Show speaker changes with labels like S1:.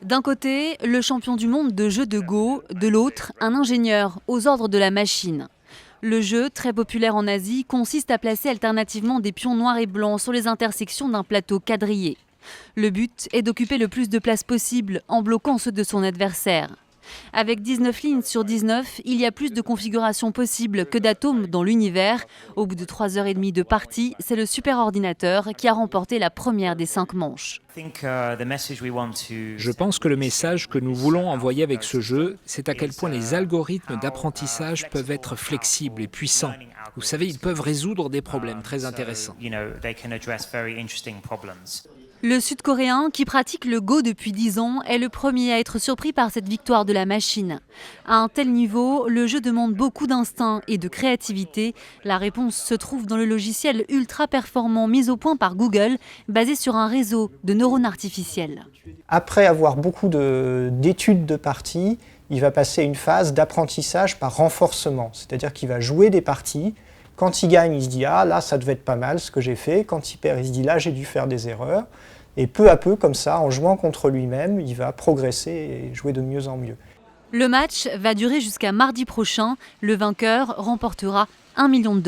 S1: D'un côté, le champion du monde de jeu de Go, de l'autre, un ingénieur aux ordres de la machine. Le jeu, très populaire en Asie, consiste à placer alternativement des pions noirs et blancs sur les intersections d'un plateau quadrillé. Le but est d'occuper le plus de place possible en bloquant ceux de son adversaire. Avec 19 lignes sur 19, il y a plus de configurations possibles que d'atomes dans l'univers. Au bout de 3h30 de partie, c'est le superordinateur qui a remporté la première des 5 manches.
S2: Je pense que le message que nous voulons envoyer avec ce jeu, c'est à quel point les algorithmes d'apprentissage peuvent être flexibles et puissants. Vous savez, ils peuvent résoudre des problèmes très intéressants.
S1: Le Sud-Coréen, qui pratique le Go depuis 10 ans, est le premier à être surpris par cette victoire de la machine. À un tel niveau, le jeu demande beaucoup d'instinct et de créativité. La réponse se trouve dans le logiciel ultra performant mis au point par Google, basé sur un réseau de neurones artificiels.
S3: Après avoir beaucoup d'études de parties, il va passer une phase d'apprentissage par renforcement. C'est-à-dire qu'il va jouer des parties. Quand il gagne, il se dit « Ah, là, ça devait être pas mal ce que j'ai fait ». Quand il perd, il se dit « Là, j'ai dû faire des erreurs ». Et peu à peu, comme ça, en jouant contre lui-même, il va progresser et jouer de mieux en mieux.
S1: Le match va durer jusqu'à mardi prochain. Le vainqueur remportera $1 million.